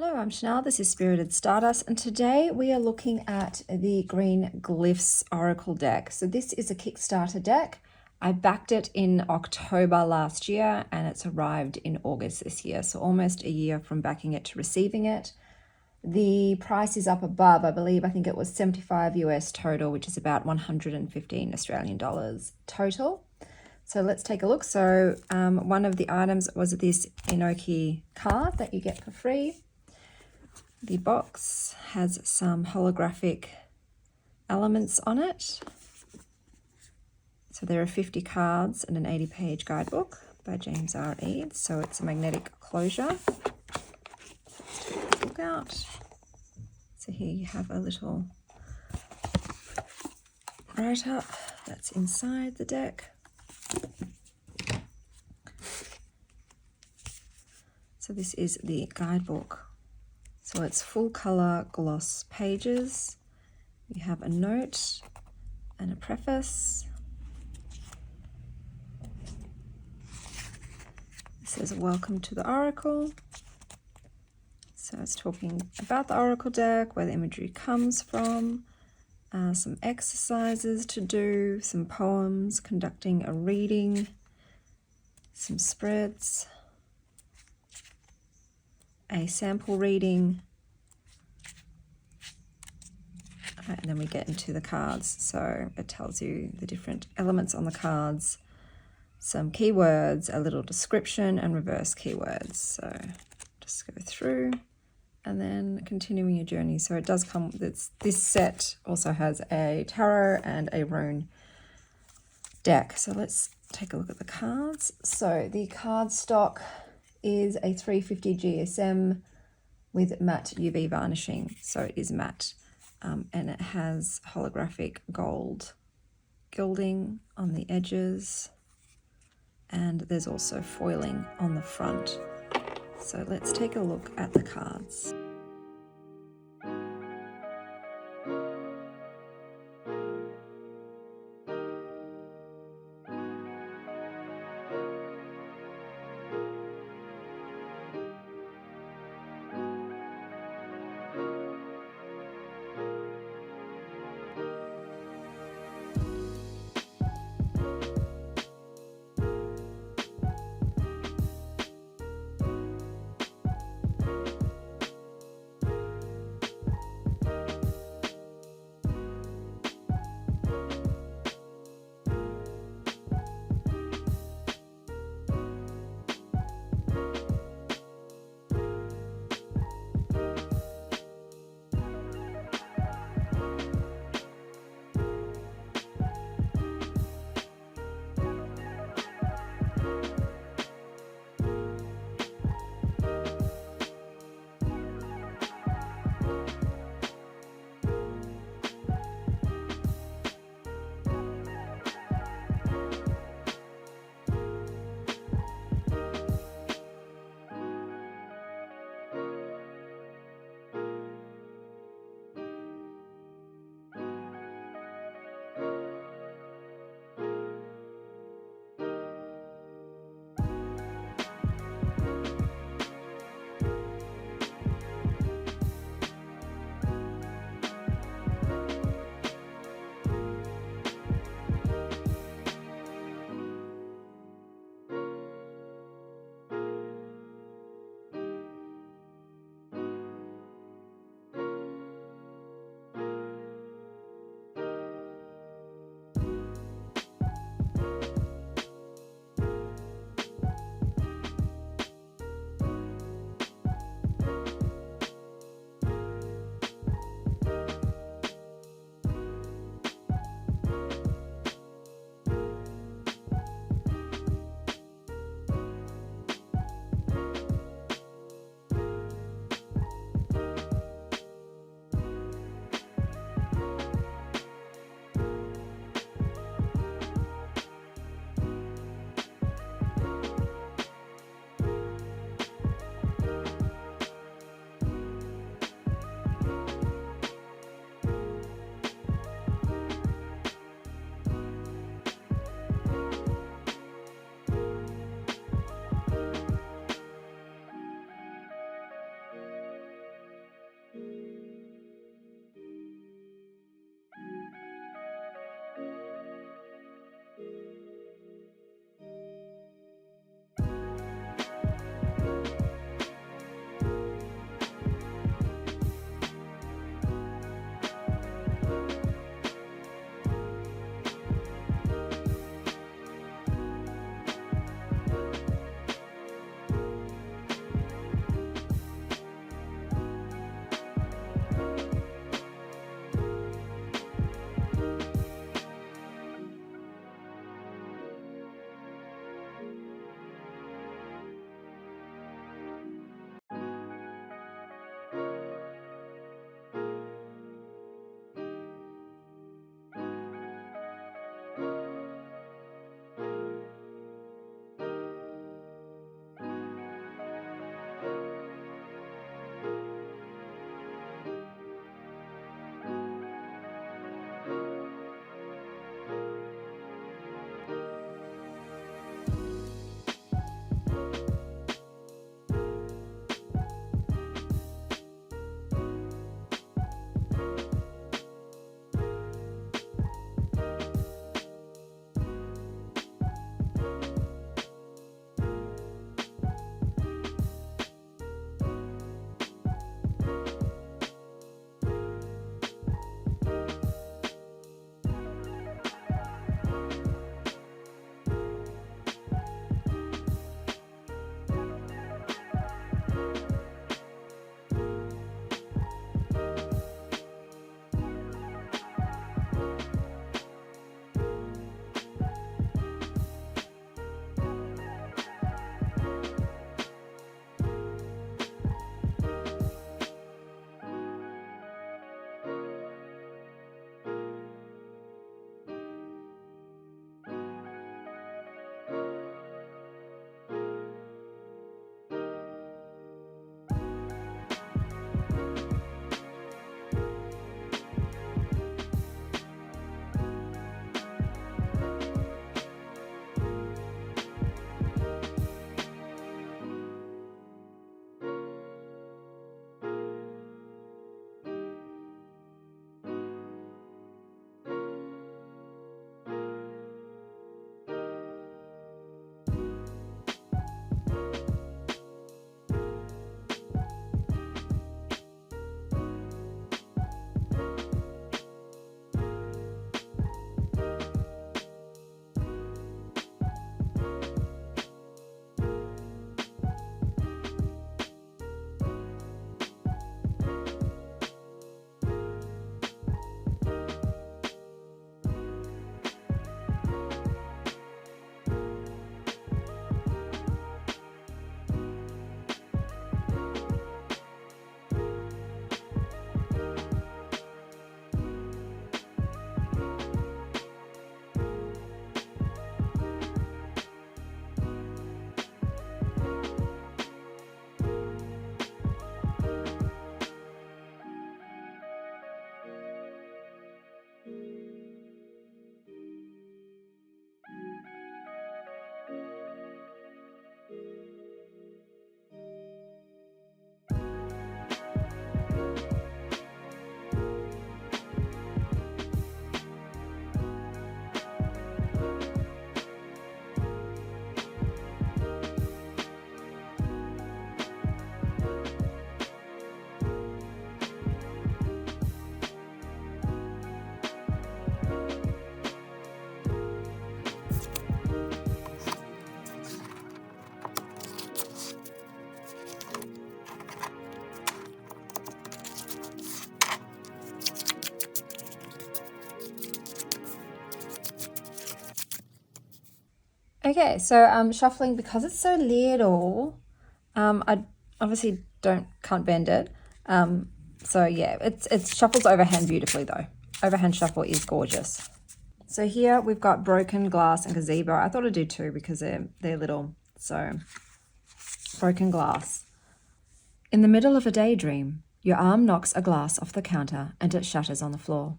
Hello, I'm Chanel. This is Spirited Stardust, and today we are looking at the Green Glyphs Oracle deck. So this is a Kickstarter deck. I backed it in October last year, and it's arrived in August this year, so almost a year from backing it to receiving it. The price is up above, I believe. I think it was 75 US total, which is about 115 Australian dollars total. So let's take a look. So one of the items was this Inoki card that you get for free. The box has some holographic elements on it. So there are 50 cards and an 80-page guidebook by James R Eads. So it's a magnetic closure. Let's take the book out. So here you have a little write-up that's inside the deck. So this is the guidebook. So it's full color gloss pages. You have a note and a preface. It says, "Welcome to the Oracle." So it's talking about the Oracle deck, where the imagery comes from, some exercises to do, some poems, conducting a reading, some spreads, a sample reading, and then we get into the cards. So it tells you the different elements on the cards, some keywords, a little description, and reverse keywords. So just go through and then continuing your journey. So it does come, this set also has a tarot and a rune deck. So let's take a look at the cards. So the card stock is a 350 GSM with matte UV varnishing. So it is matte, and it has holographic gold gilding on the edges, and there's also foiling on the front. So let's take a look at the cards. Okay, so shuffling, because it's so little, I obviously can't bend it. So yeah, it's shuffles overhand beautifully though. Overhand shuffle is gorgeous. So here we've got broken glass and gazebo. I thought I'd do two because they're little. So broken glass. In the middle of a daydream, your arm knocks a glass off the counter and it shatters on the floor.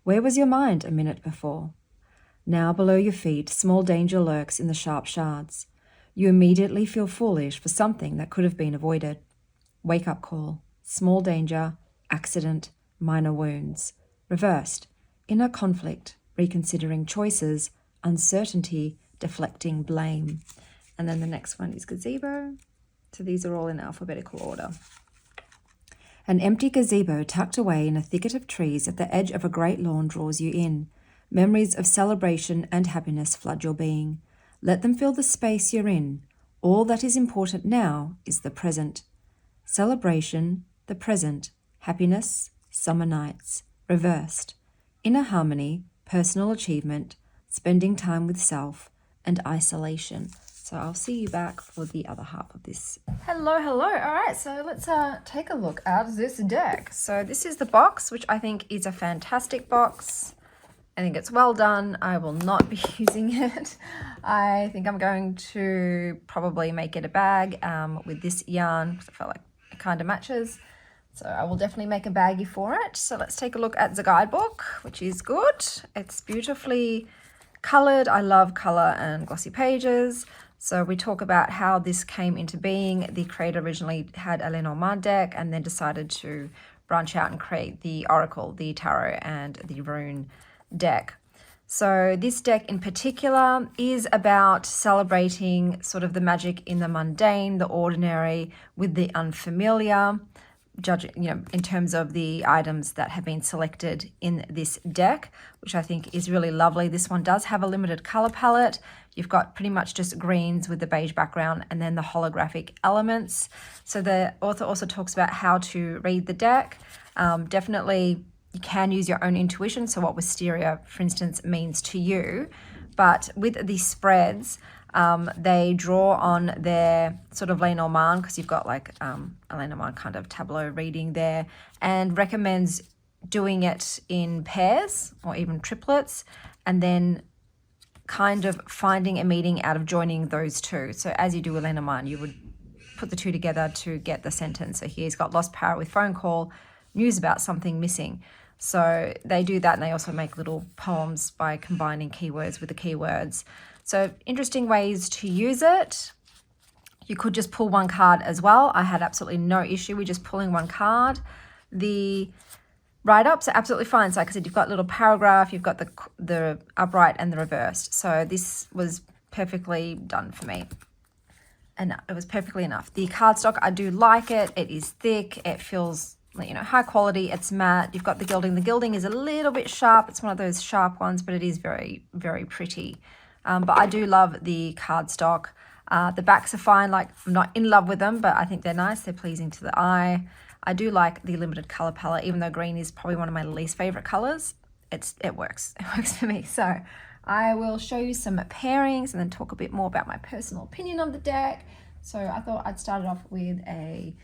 Where was your mind a minute before? Now below your feet, small danger lurks in the sharp shards. You immediately feel foolish for something that could have been avoided. Wake-up call, small danger, accident, minor wounds. Reversed, inner conflict, reconsidering choices, uncertainty, deflecting blame. And then the next one is gazebo. So these are all in alphabetical order. An empty gazebo tucked away in a thicket of trees at the edge of a great lawn draws you in. Memories of celebration and happiness flood your being. Let them fill the space you're in. All that is important now is the present. Celebration, the present, happiness, summer nights, reversed. Inner harmony, personal achievement, spending time with self, and isolation. So I'll see you back for the other half of this. Hello. All right, so let's take a look at this deck. So this is the box, which I think is a fantastic box. I think it's well done. I will not be using it. I think I'm going to probably make it a bag with this yarn because I felt like it kind of matches. So I will definitely make a baggie for it. So let's take a look at the guidebook, which is good. It's beautifully colored. I love color and glossy pages. So we talk about how this came into being. The creator originally had a Lenormand deck and then decided to branch out and create the Oracle, the Tarot, and the Rune deck. So this deck in particular is about celebrating sort of the magic in the mundane, the ordinary, with the unfamiliar, judging, in terms of the items that have been selected in this deck, which I think is really lovely. This one does have a limited color palette. You've got pretty much just greens with the beige background and then the holographic elements. So the author also talks about how to read the deck. Definitely you can use your own intuition. So what wisteria, for instance, means to you. But with these spreads, they draw on their sort of Lenormand, because you've got like a Lenormand kind of tableau reading there, and recommends doing it in pairs or even triplets, and then kind of finding a meaning out of joining those two. So as you do a Lenormand, you would put the two together to get the sentence. So here's got lost power with phone call, news about something missing. So they do that, and they also make little poems by combining keywords with the keywords. So interesting ways to use it. You could just pull one card as well. I had absolutely no issue with just pulling one card. The write-ups are absolutely fine. So like I said, you've got a little paragraph, you've got the upright and the reversed. So this was perfectly done for me. And it was perfectly enough. The cardstock, I do like it. It is thick. It feels, high quality. It's matte. You've got the gilding. The gilding is a little bit sharp. It's one of those sharp ones, but it is very, very pretty. But I do love the cardstock. The backs are fine. Like, I'm not in love with them, but I think they're nice. They're pleasing to the eye. I do like the limited color palette, even though green is probably one of my least favorite colors. It works. It works for me. So I will show you some pairings and then talk a bit more about my personal opinion of the deck. So I thought I'd start it off with a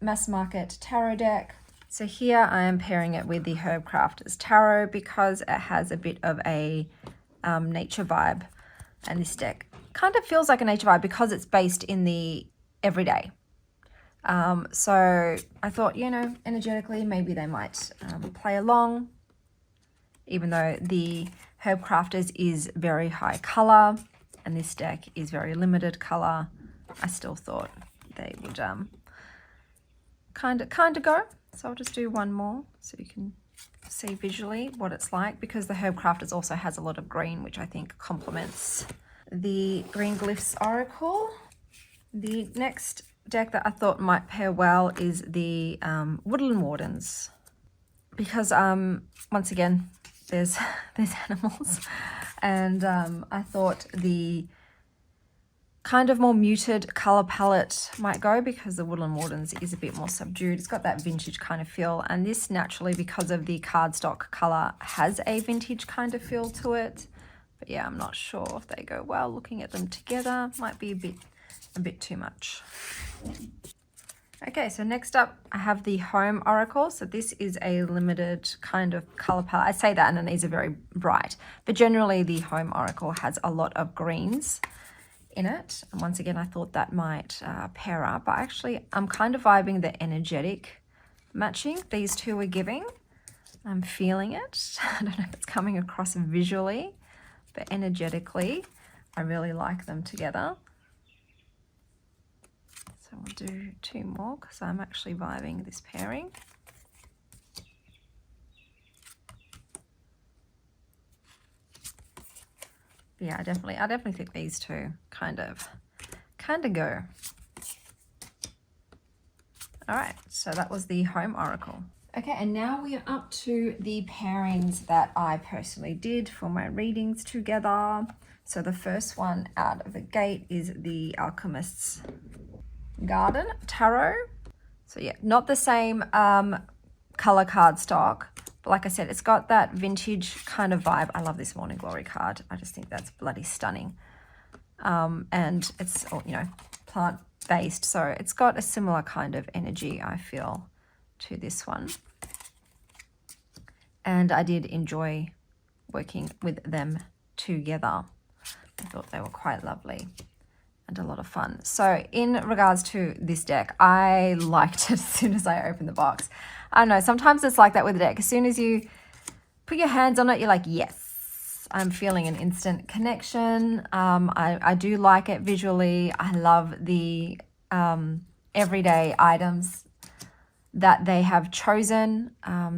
mass market tarot deck. So here I am pairing it with the Herb Crafters Tarot because it has a bit of a nature vibe, and this deck kind of feels like a nature vibe because it's based in the everyday. So I thought, energetically maybe they might play along, even though the Herb Crafters is very high color and this deck is very limited color. I still thought they would kind of go. So I'll just do one more so you can see visually what it's like, because the Herb Crafters also has a lot of green, which I think complements the Green Glyphs Oracle. The next deck that I thought might pair well is the Woodland Wardens, because once again there's animals, and I thought the kind of more muted color palette might go, because the Woodland Wardens is a bit more subdued. It's got that vintage kind of feel, and this naturally, because of the cardstock color, has a vintage kind of feel to it. But yeah, I'm not sure if they go well. Looking at them together might be a bit too much. Okay, so next up I have the Home Oracle. So this is a limited kind of color palette. I say that and then these are very bright, but generally the Home Oracle has a lot of greens in it. And once again, I thought that might pair up, but actually I'm kind of vibing the energetic matching these two are giving. I'm feeling it. I don't know if it's coming across visually, but energetically, I really like them together. So we'll do 2 more because I'm actually vibing this pairing. Yeah, I definitely think these two kind of go. All right, so that was the Home Oracle. Okay, and now we are up to the pairings that I personally did for my readings together. So the first one out of the gate is the Alchemist's Garden Tarot. So yeah, not the same color card stock, but like I said, it's got that vintage kind of vibe. I love this Morning Glory card. I just think that's bloody stunning. And it's, you know, plant based, so it's got a similar kind of energy, I feel, to this one. And I did enjoy working with them together. I thought they were quite lovely and a lot of fun. So in regards to this deck, I liked it as soon as I opened the box. I don't know, sometimes it's like that with the deck. As soon as you put your hands on it, you're like, yes, I'm feeling an instant connection. I do like it visually. I love the everyday items that they have chosen.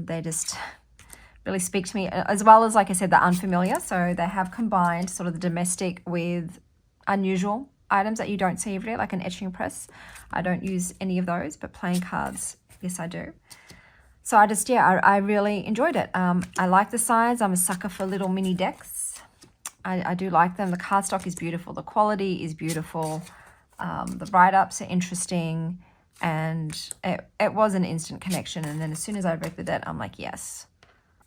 They just really speak to me, as well as, like I said, the unfamiliar. So they have combined sort of the domestic with unusual items that you don't see every day, like an etching press. I don't use any of those, but playing cards, yes, I do. So I really enjoyed it. I like the size. I'm a sucker for little mini decks. I do like them. The cardstock is beautiful. The quality is beautiful. The write-ups are interesting. And it was an instant connection. And then as soon as I read the deck, I'm like, yes.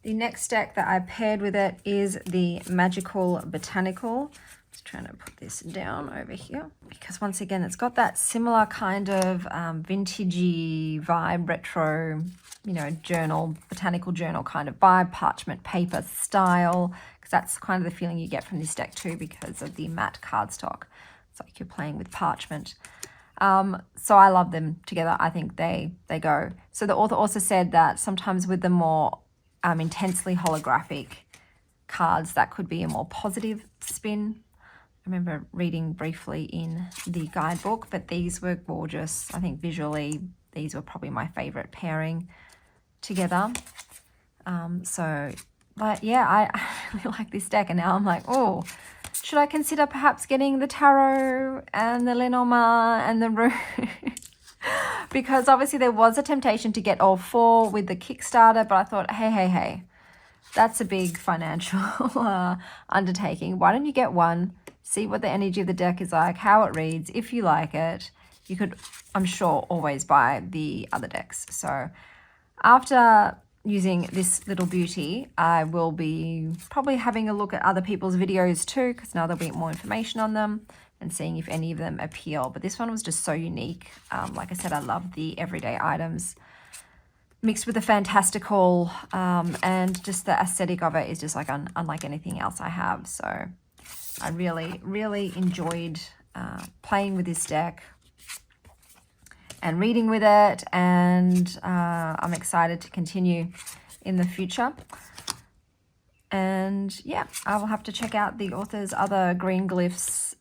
The next deck that I paired with it is the Magical Botanical. Just trying to put this down over here, because once again, it's got that similar kind of vintagey vibe, retro, you know, journal, botanical journal kind of vibe, parchment paper style, because that's kind of the feeling you get from this deck too, because of the matte cardstock. It's like you're playing with parchment. So I love them together. I think they go. So the author also said that sometimes with the more intensely holographic cards, that could be a more positive spin. I remember reading briefly in the guidebook, but these were gorgeous. I think visually, these were probably my favorite pairing together. But yeah, I really like this deck. And now I'm like, oh, should I consider perhaps getting the tarot and the Lenormand and the Rue? Because obviously there was a temptation to get all 4 with the Kickstarter, but I thought, hey, that's a big financial undertaking. Why don't you get one, see what the energy of the deck is like, how it reads. If you like it, you could, I'm sure, always buy the other decks. So after using this little beauty, I will be probably having a look at other people's videos too, because now there'll be more information on them and seeing if any of them appeal. But this one was just so unique. Like I said, I love the everyday items mixed with the fantastical, and just the aesthetic of it is just like unlike anything else I have. So I really enjoyed playing with this deck and reading with it, and I'm excited to continue in the future. And yeah, I will have to check out the author's other Green Glyphs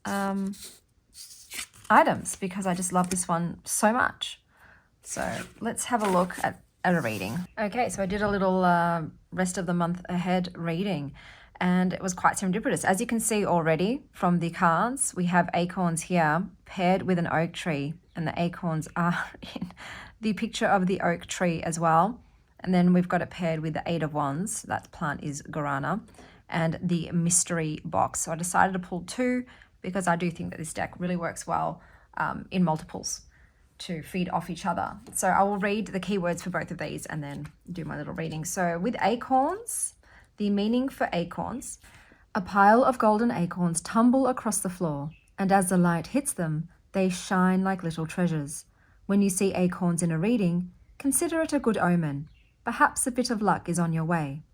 items, because I just love this one so much. So let's have a look at a reading. Okay, so I did a little rest of the month ahead reading, and it was quite serendipitous. As you can see already from the cards, we have acorns here paired with an oak tree, and the acorns are in the picture of the oak tree as well. And then we've got it paired with the 8 of Wands. That plant is Guarana, and the mystery box. So I decided to pull 2 because I do think that this deck really works well in multiples to feed off each other. So I will read the keywords for both of these and then do my little reading. So with acorns, the meaning for acorns, A pile of golden acorns tumble across the floor, and as the light hits them, they shine like little treasures. When you see acorns in a reading, consider it a good omen. Perhaps a bit of luck is on your way.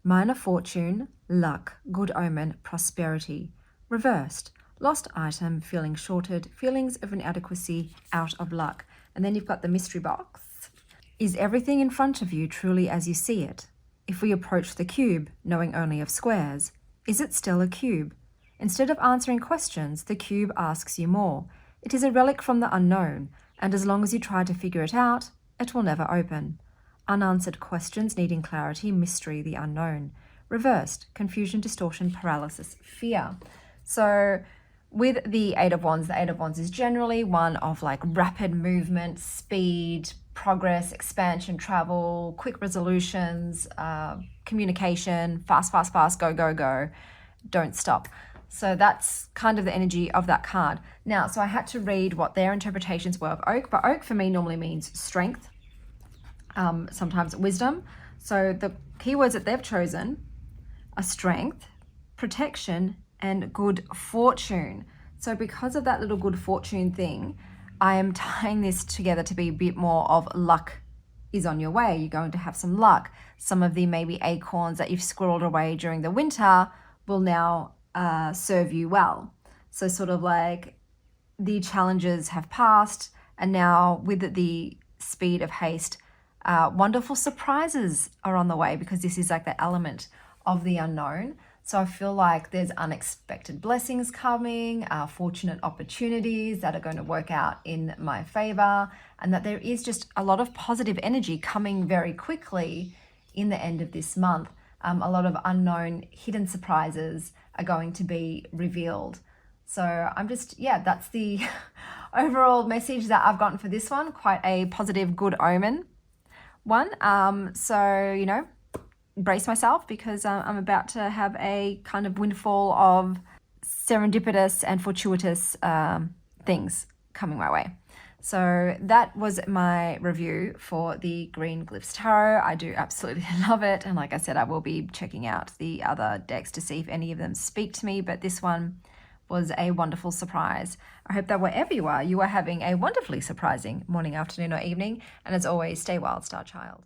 Minor fortune, luck, good omen, prosperity. Reversed, lost item, feeling shorted, feelings of inadequacy, out of luck. And then you've got the mystery box. Is everything in front of you truly as you see it? If we approach the cube, knowing only of squares, is it still a cube? Instead of answering questions, the cube asks you more. It is a relic from the unknown, and as long as you try to figure it out, it will never open. Unanswered questions needing clarity, mystery, the unknown. Reversed, confusion, distortion, paralysis, fear. So with the Eight of Wands, the Eight of Wands is generally one of like rapid movement, speed, progress, expansion, travel, quick resolutions, communication, fast, fast, fast, go, go, go, don't stop. So that's kind of the energy of that card. Now, so I had to read what their interpretations were of oak, but oak for me normally means strength, sometimes wisdom. So the keywords that they've chosen are strength, protection, and good fortune. So because of that little good fortune thing, I am tying this together to be a bit more of luck is on your way. You're going to have some luck. Some of the maybe acorns that you've squirreled away during the winter will now serve you well. So sort of like the challenges have passed, and now with the speed of haste, wonderful surprises are on the way, because this is like the element of the unknown. So I feel like there's unexpected blessings coming, fortunate opportunities that are going to work out in my favor, and that there is just a lot of positive energy coming very quickly in the end of this month. A lot of unknown hidden surprises are going to be revealed. So I'm just, yeah, that's the overall message that I've gotten for this one. Quite a positive, good omen one. So, you know, brace myself, because I'm about to have a kind of windfall of serendipitous and fortuitous things coming my way. So that was my review for the Green Glyphs Tarot. I do absolutely love it. And like I said, I will be checking out the other decks to see if any of them speak to me. But this one was a wonderful surprise. I hope that wherever you are having a wonderfully surprising morning, afternoon, or evening. And as always, stay wild, Star Child.